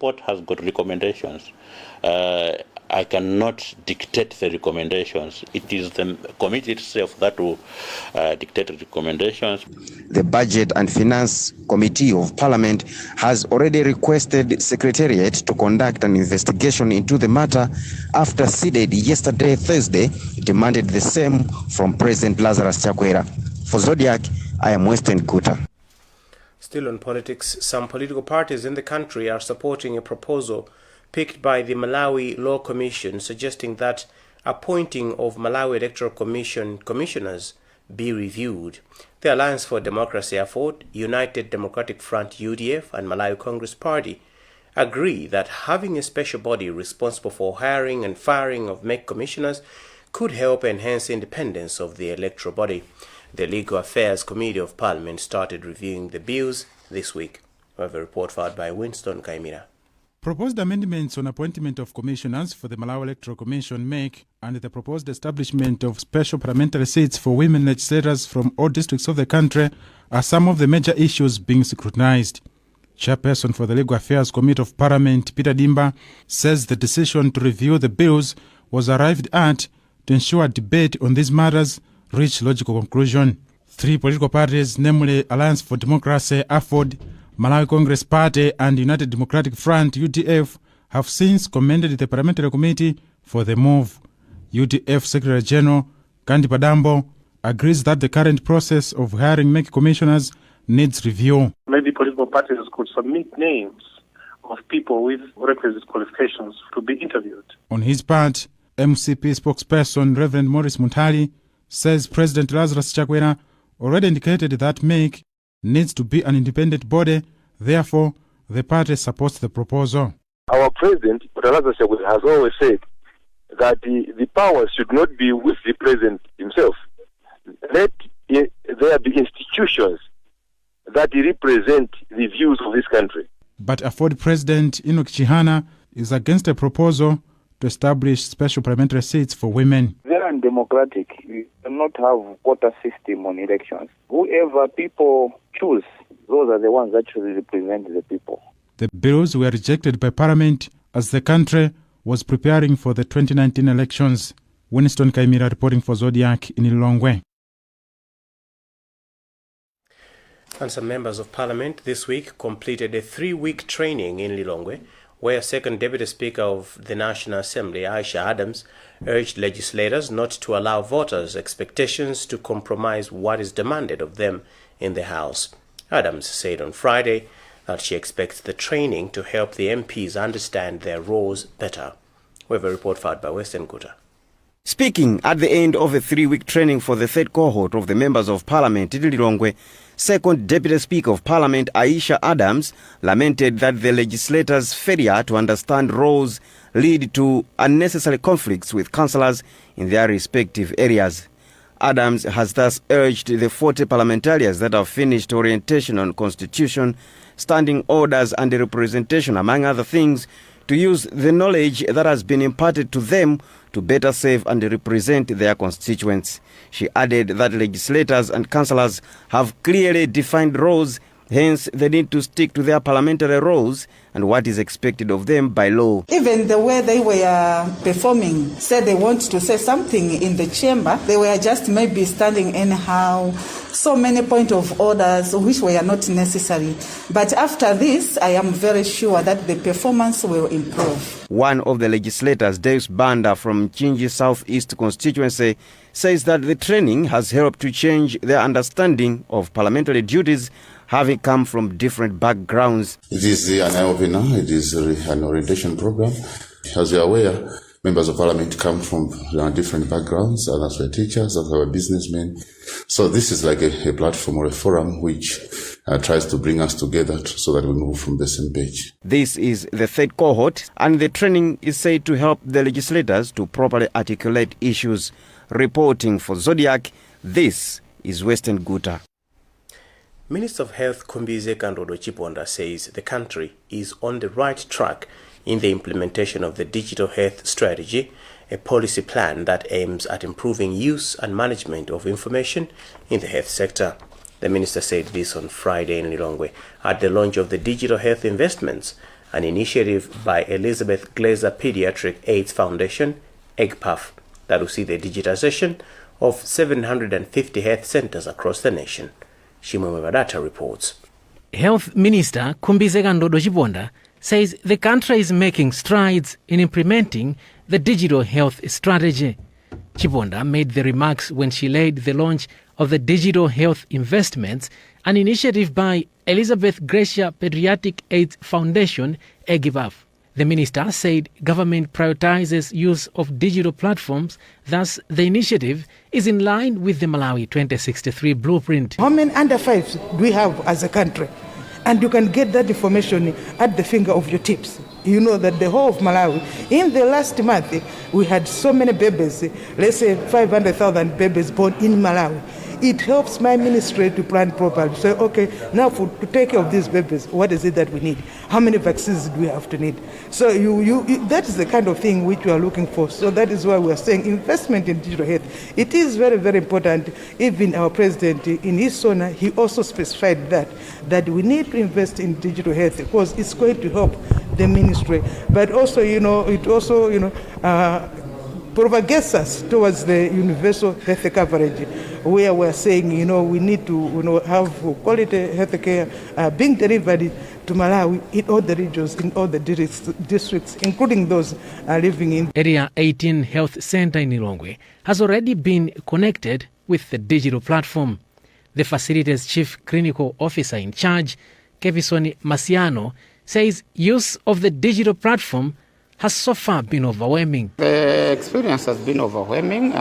Report has got recommendations. I cannot dictate the recommendations. It is the committee itself that will dictate the recommendations. The Budget and Finance Committee of Parliament has already requested Secretariat to conduct an investigation into the matter after SEDED yesterday, Thursday, demanded the same from President Lazarus Chakwera. For Zodiac, I am Western Kuta. Still on politics, some political parties in the country are supporting a proposal picked by the Malawi Law Commission suggesting that appointing of Malawi Electoral Commission commissioners be reviewed. The Alliance for Democracy AFOD, United Democratic Front UDF and Malawi Congress Party agree that having a special body responsible for hiring and firing of MEC commissioners could help enhance independence of the electoral body. The Legal Affairs Committee of Parliament started reviewing the bills this week. We have a report filed by Winston Kaimira. Proposed amendments on appointment of commissioners for the Malawi Electoral Commission MEC and the proposed establishment of special parliamentary seats for women legislators from all districts of the country are some of the major issues being scrutinized. Chairperson for the Legal Affairs Committee of Parliament, Peter Dimba, says the decision to review the bills was arrived at to ensure debate on these matters reach logical conclusion. Three political parties, namely Alliance for Democracy AFOD, Malawi Congress Party and United Democratic Front UDF, have since commended the Parliamentary Committee for the move. UDF Secretary General Kandi Padambo agrees that the current process of hiring MEC commissioners needs review. Maybe political parties could submit names of people with requisite qualifications to be interviewed. On his part, MCP spokesperson Reverend Maurice Muntali says President Lazarus Chakwera already indicated that MEC needs to be an independent body. Therefore, the party supports the proposal. Our president, Lazarus Chakwera, has always said that the powers should not be with the president himself. Let there be institutions that represent the views of this country. But AFOD President Enoch Chihana is against a proposal to establish special parliamentary seats for women. Very undemocratic. We cannot have quota system on elections. Whoever people choose, those are the ones that should represent the people. The bills were rejected by Parliament as the country was preparing for the 2019 elections. Winston Kaimira reporting for Zodiac in Lilongwe. And some members of Parliament this week completed a 3-week training in Lilongwe, where Second Deputy Speaker of the National Assembly, Aisha Adams, urged legislators not to allow voters' expectations to compromise what is demanded of them in the House. Adams said on Friday that she expects the training to help the MPs understand their roles better. We have a report filed by Western Kuta. Speaking at the end of a 3-week training for the third cohort of the members of Parliament in Lilongwe, Second Deputy Speaker of Parliament Aisha Adams lamented that the legislators' failure to understand roles lead to unnecessary conflicts with councillors in their respective areas. Adams has thus urged the 40 parliamentarians that have finished orientation on constitution, standing orders and representation, among other things, to use the knowledge that has been imparted to them to better serve and represent their constituents. She added that legislators and councillors have clearly defined roles, hence they need to stick to their parliamentary roles and what is expected of them by law. Even the way they were performing, said they want to say something in the chamber, they were just maybe standing anyhow, so many point of orders which were not necessary. But after this, I am very sure that the performance will improve. One of the legislators, Deus Banda from Chinji Southeast constituency, says that the training has helped to change their understanding of parliamentary duties, having come from different backgrounds. It is an eye-opener, it is an orientation program. As you are aware, members of parliament come from different backgrounds, others were teachers, others were businessmen. So this is like a platform or a forum which tries to bring us together so that we move from the same page. This is the third cohort, and the training is said to help the legislators to properly articulate issues. Reporting for Zodiac, this is Western Guta. Minister of Health Kumbize Kandodo Chiponda says the country is on the right track in the implementation of the Digital Health Strategy, a policy plan that aims at improving use and management of information in the health sector. The minister said this on Friday in Lilongwe at the launch of the Digital Health Investments an initiative by Elizabeth Glaser Pediatric AIDS Foundation, EGPAF, that will see the digitization of 750 health centers across the nation. Shimwe Madata reports. Health Minister Kumbizeka Ndodo Chiponda says the country is making strides in implementing the digital health strategy. Chiponda made the remarks when she led the launch of the Digital Health Investments, an initiative by Elizabeth Glaser Pediatric AIDS Foundation, EGPAF. The minister said government prioritizes use of digital platforms, thus the initiative is in line with the Malawi 2063 blueprint. How many under fives do we have as a country? And you can get that information at the finger of your tips. You know that the whole of Malawi, in the last month, we had so many babies, let's say 500,000 babies born in Malawi. It helps my ministry to plan properly. So, okay, now to take care of these babies, what is it that we need? How many vaccines do we have to need? So that is the kind of thing which we are looking for. So that is why we are saying investment in digital health. It is very, very important. Even our president in his SONA, he also specified that we need to invest in digital health because it's going to help the ministry. But also, it also, propagates us towards the universal health coverage, where we're saying, we need to have quality health care being delivered to Malawi in all the regions, in all the districts, including those living in. Area 18 Health Center in Ilongwe has already been connected with the digital platform. The facility's chief clinical officer in charge, Kevison Masiano, says use of the digital platform has so far been overwhelming. The experience has been overwhelming.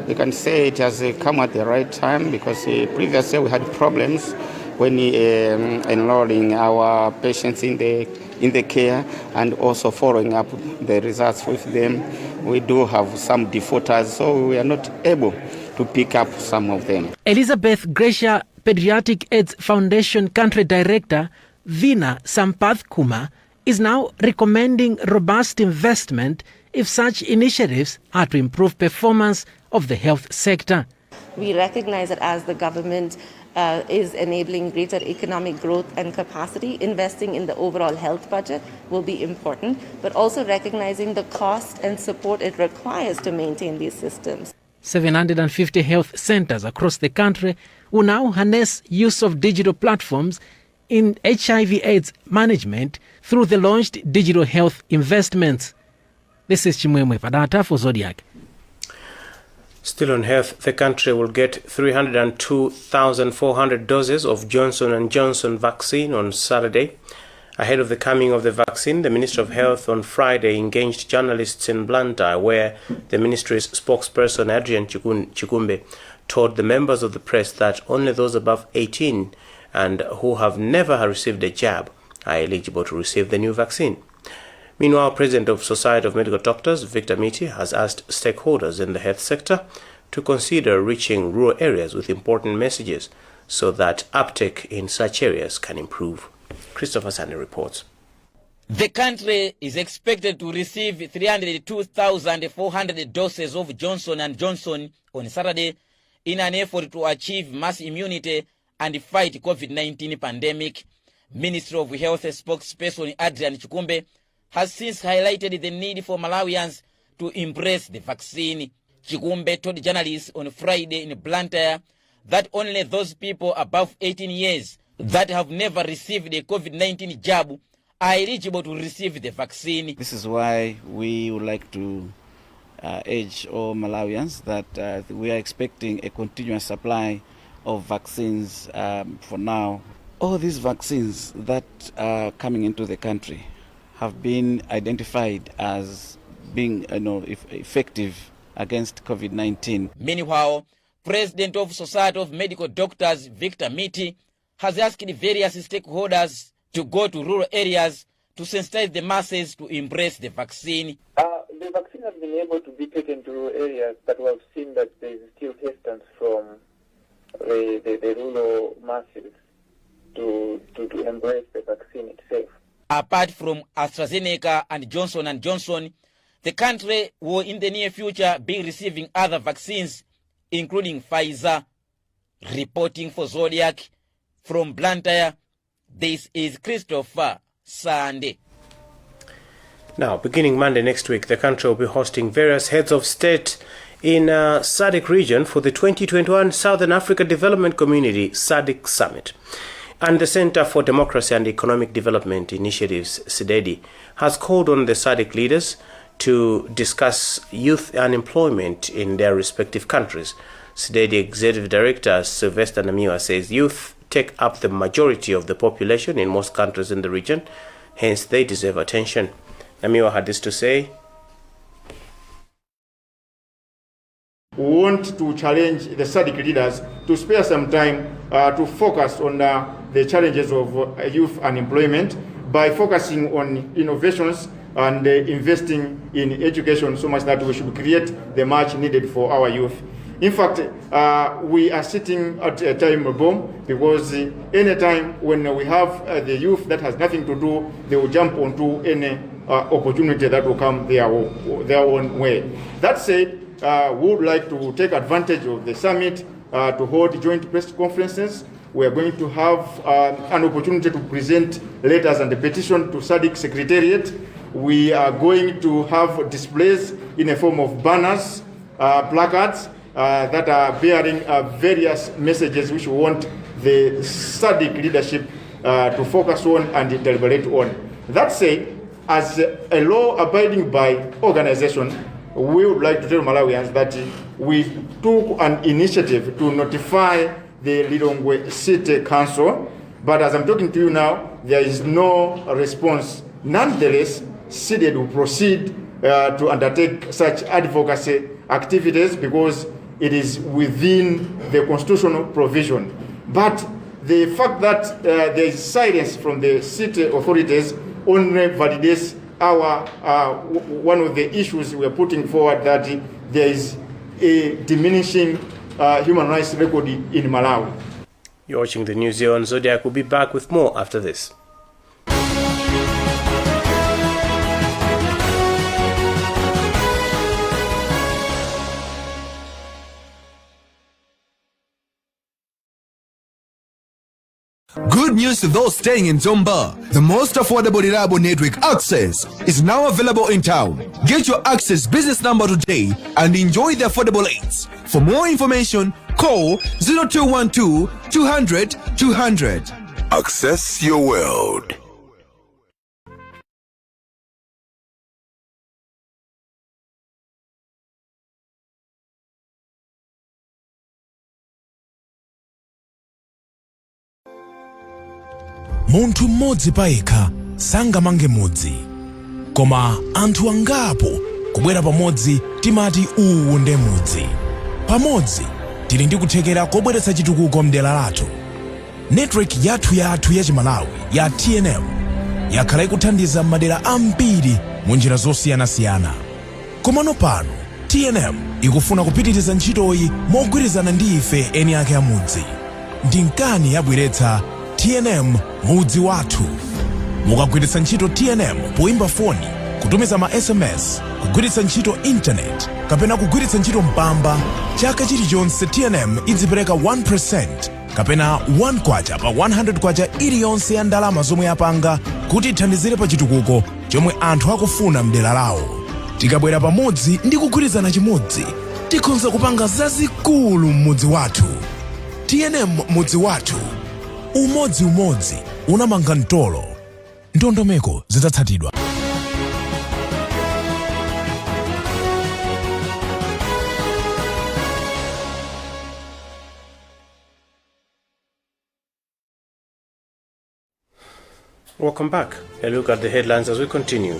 You can say it has come at the right time because previously we had problems when enrolling our patients in the care and also following up the results with them. We do have some defaulters, so we are not able to pick up some of them. Elizabeth Glaser Pediatric AIDS Foundation Country Director Vina Sampath Kumar is now recommending robust investment if such initiatives are to improve performance of the health sector. We recognize that as the government is enabling greater economic growth and capacity, investing in the overall health budget will be important, but also recognizing the cost and support it requires to maintain these systems. 750 health centers across the country will now harness use of digital platforms in HIV/AIDS management through the launched Digital Health Investments. This is Chimwemwe Padata for Zodiac. Still on health, the country will get 302,400 doses of Johnson & Johnson vaccine on Saturday. Ahead of the coming of the vaccine, the Minister of Health on Friday engaged journalists in Blantyre, where the ministry's spokesperson Adrian Chikumbe told the members of the press that only those above 18 and who have never received a jab are eligible to receive the new vaccine. Meanwhile, President of Society of Medical Doctors, Victor Miti, has asked stakeholders in the health sector to consider reaching rural areas with important messages so that uptake in such areas can improve. Christopher Sandy reports. The country is expected to receive 302,400 doses of Johnson & Johnson on Saturday in an effort to achieve mass immunity and fight COVID-19 pandemic. Ministry of Health spokesperson Adrian Chikumbe has since highlighted the need for Malawians to embrace the vaccine. Chikumbe told journalists on Friday in Blantyre that only those people above 18 years that have never received a COVID-19 jab are eligible to receive the vaccine. This is why we would like to urge all Malawians that we are expecting a continuous supply of vaccines for now. All these vaccines that are coming into the country have been identified as being effective against COVID-19. Meanwhile, President of Society of Medical Doctors, Victor Miti, has asked various stakeholders to go to rural areas to sensitize the masses to embrace the vaccine. The vaccine has been able to be taken to rural areas, but we have seen that there is still distance from the rural masses to embrace the vaccine itself. Apart from AstraZeneca and Johnson & Johnson, the country will in the near future be receiving other vaccines, including Pfizer. Reporting for Zodiac from Blantyre, this is Christopher Sunday. Now, beginning Monday next week, the country will be hosting various heads of state in Zodiak region for the 2021 Southern Africa Development Community Zodiak Summit. And the Center for Democracy and Economic Development Initiatives, CDEDI, has called on the Zodiak leaders to discuss youth unemployment in their respective countries. CDEDI Executive Director Sylvester Namiwa says youth take up the majority of the population in most countries in the region, hence they deserve attention. Namiwa had this to say. We want to challenge the SADC leaders to spare some time to focus on the challenges of youth unemployment by focusing on innovations and investing in education so much that we should create the much needed for our youth. In fact, we are sitting at a time bomb because any time when we have the youth that has nothing to do, they will jump onto any opportunity that will come their own way. That said, we would like to take advantage of the summit to hold joint press conferences. We are going to have an opportunity to present letters and a petition to SADC Secretariat. We are going to have displays in a form of banners, placards that are bearing various messages which we want the SADC leadership to focus on and deliberate on. That said, as a law-abiding by organization, we would like to tell Malawians that we took an initiative to notify the Lilongwe City Council, but as I'm talking to you now, there is no response. Nonetheless, CDED will proceed to undertake such advocacy activities because it is within the constitutional provision. But the fact that there is silence from the city authorities only validates our one of the issues we are putting forward, that there is a diminishing human rights record in Malawi. You're watching the news here on Zodiac. We'll be back with more after this. Good news to those staying in Zomba. The most affordable reliable network access is now available in town. Get your access business number today and enjoy the affordable rates. For more information, call 0212 200 200. Access your world. Munthu mmodzi payekha sangamange mudzi, koma anthu angapo kubwera pamodzi timati uwu nde mudzi. Pamodzi tili ndi kuthekera kobweretsa chitukuko mdera lathu. Network yathu ya Chimalawi ya TNM yakhala ikuthandiza madera ambiri mu njira zosiyanasiyana. Komano pano TNM ikufuna kupitiriza ntchitoyi mogwirizana ndi ife eni ake amudzi. Ndi nkani yabweretsa TNM mudzi wathu. Mukagwiritsa ntchito TNM poimba foni, kutumiza ma SMS, kugwiritsa ntchito internet, kapena kugwiritsa ntchito mpamba, chaka chilichonse TNM idzipereka 1% kapena 1 kwacha pa 100 kwacha iliyonse ya ndalama zomwe yapanga kuti ithandizire pa chitukuko chomwe anthu akufuna mdera lawo. Tikabwera pamodzi ndi kugwirizana chimodzi, tikhoza kupanga zazikulu mmudzi wathu. TNM mudzi wathu. Umodzi unamanga mtolo. Ndondomeko zidzatsatidwa. Welcome back. A look at the headlines as we continue.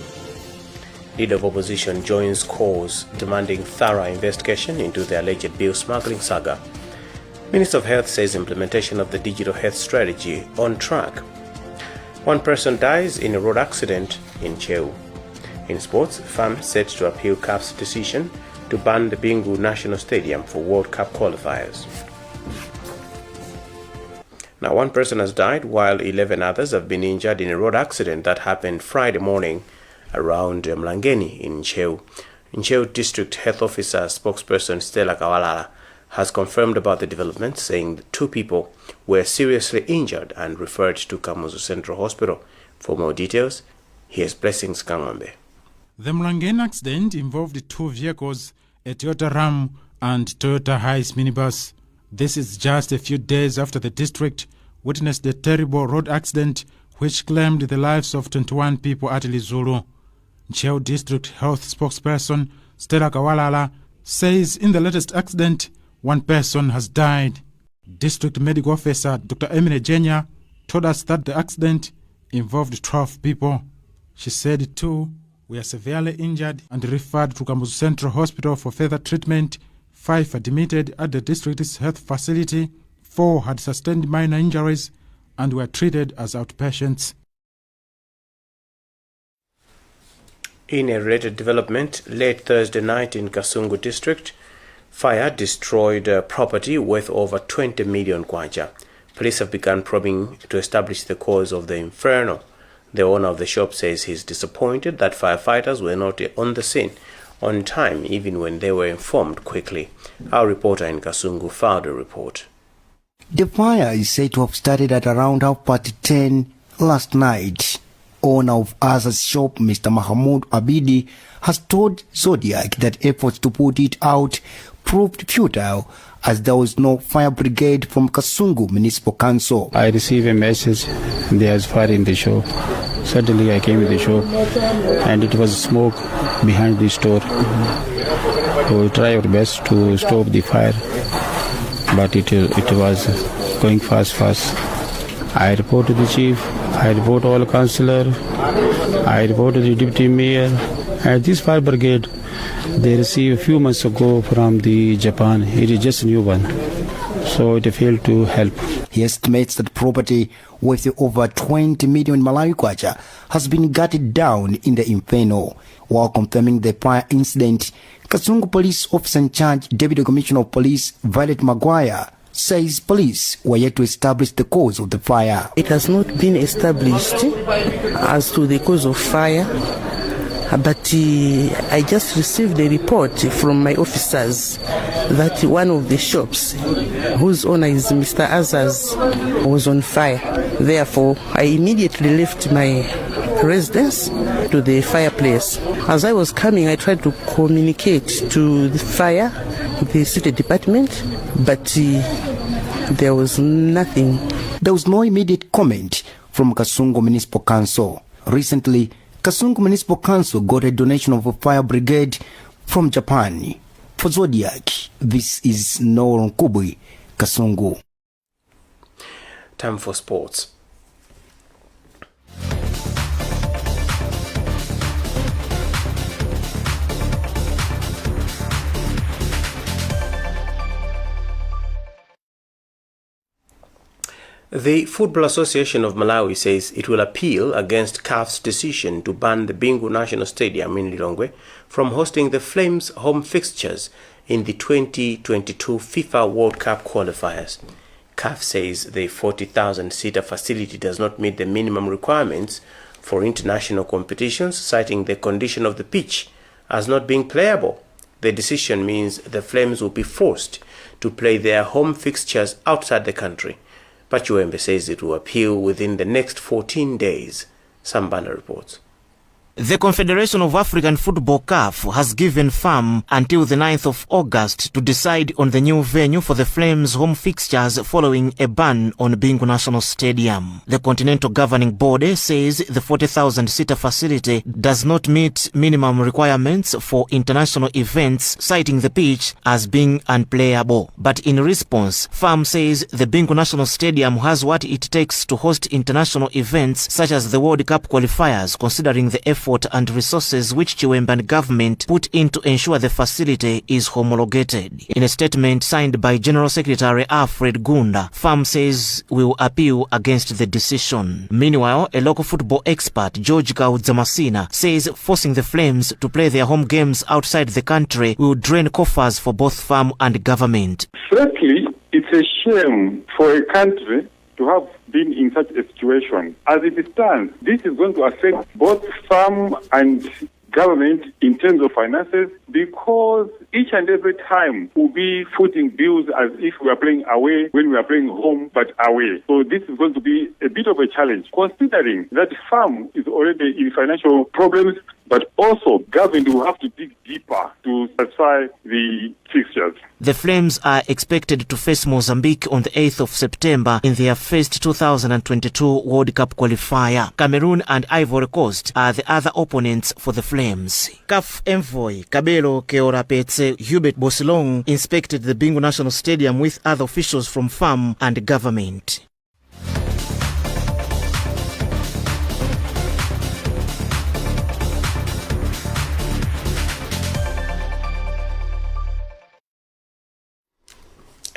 Leader of opposition joins calls demanding thorough investigation into the alleged bill smuggling saga. Minister of Health says implementation of the digital health strategy on track. One person dies in a road accident in Cheu. In sports, FAM set to appeal CAF's decision to ban the Bingu National Stadium for World Cup qualifiers. Now, one person has died while 11 others have been injured in a road accident that happened Friday morning around Mlangeni in Cheu. In Cheu District Health Officer spokesperson Stella Kawalala has confirmed about the development, saying that 2 people were seriously injured and referred to Kamuzu Central Hospital, For more details, here's Blessings Kangombe. The Mlangeni accident involved two vehicles, a Toyota Ram and Toyota Hiace minibus. This is just a few days after the district witnessed a terrible road accident which claimed the lives of 21 people at Lizulu. Ncheu District Health spokesperson Stella Kawalala says in the latest accident, one person has died. District Medical Officer Dr. Emine Jenya told us that the accident involved 12 people. She said 2 were severely injured and referred to Kambuzu Central Hospital for further treatment. 5 admitted at the district's health facility. 4 had sustained minor injuries and were treated as outpatients. In a related development, late Thursday night in Kasungu district, fire destroyed property worth over 20 million kwacha. Police have begun probing to establish the cause of the inferno. The owner of the shop says he's disappointed that firefighters were not on the scene on time, even when they were informed quickly. Our reporter in Kasungu filed a report. The fire is said to have started at around 10:30 last night. Owner of Aza's shop, Mr. Mahamoud Abidi, has told Zodiak that efforts to put it out proved futile as there was no fire brigade from Kasungu Municipal Council. I received a message there's fire in the shop. Suddenly I came to the shop and it was smoke behind the store. We tried our best to stop the fire, but it was going fast. I reported the chief, I reported all councillor, I reported the deputy mayor, and this fire brigade they received a few months ago from the Japan. It is just a new one, so it failed to help. He estimates that property worth over 20 million Malawi kwacha has been gutted down in the inferno. While confirming the fire incident, Kasungu Police Officer in Charge, Deputy Commissioner of Police Violet Maguire, says police were yet to establish the cause of the fire. It has not been established as to the cause of fire, but I just received a report from my officers that one of the shops, whose owner is Mr. Azaz, was on fire. Therefore, I immediately left my residence to the fireplace. As I was coming, I tried to communicate to the fire, the city department, but there was nothing. There was no immediate comment from Kasungu Municipal Council. Recently, Kasungu Municipal Council got a donation of a fire brigade from Japan. For Zodiac, this is Noron Kubui, Kasungu. Time for sports. The Football Association of Malawi says it will appeal against CAF's decision to ban the Bingu National Stadium in Lilongwe from hosting the Flames' home fixtures in the 2022 FIFA World Cup qualifiers. CAF says the 40,000-seater facility does not meet the minimum requirements for international competitions, citing the condition of the pitch as not being playable. The decision means the Flames will be forced to play their home fixtures outside the country. Pachuembe says it will appeal within the next 14 days. Sambana reports. The Confederation of African Football CAF has given FAM until the 9th of August to decide on the new venue for the Flames' home fixtures following a ban on Bingu National Stadium. The Continental Governing Body says the 40,000-seater facility does not meet minimum requirements for international events, citing the pitch as being unplayable. But in response, FAM says the Bingu National Stadium has what it takes to host international events such as the World Cup qualifiers, considering the effort and resources which Chiwemban government put in to ensure the facility is homologated. In a statement signed by General Secretary Alfred Gunda, FAM says we will appeal against the decision. Meanwhile, a local football expert, George Kaudzamasina, says forcing the Flames to play their home games outside the country will drain coffers for both FAM and government. Frankly, it's a shame for a country to have been in such a situation. As it stands, this is going to affect both FAM and government in terms of finances, because each and every time we'll be footing bills as if we are playing away when we are playing home but away. So this is going to be a bit of a challenge, considering that farm is already in financial problems, but also government will have to dig deeper to satisfy the fixtures. The Flames are expected to face Mozambique on the 8th of September in their first 2022 World Cup qualifier. Cameroon and Ivory Coast are the other opponents for the Flames. CAF envoy Kabelo Keorapetse Hubert Bosilong inspected the Bingu National Stadium with other officials from FAM and government.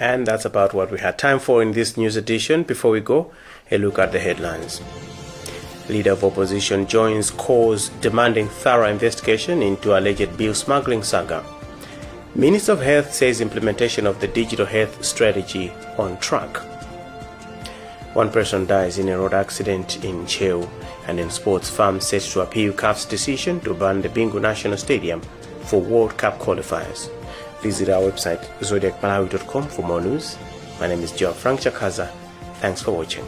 And that's about what we had time for in this news edition. Before we go, a look at the headlines. Leader of opposition joins cause demanding thorough investigation into alleged bill smuggling saga. Minister of Health says implementation of the digital health strategy on track. One person dies in a road accident in Cheu. And in sports, FAM set to appeal CAF's decision to ban the Bingu National Stadium for World Cup qualifiers. Visit our website zodiacmalawi.com for more news. My name is Joe Frank Chakaza. Thanks for watching.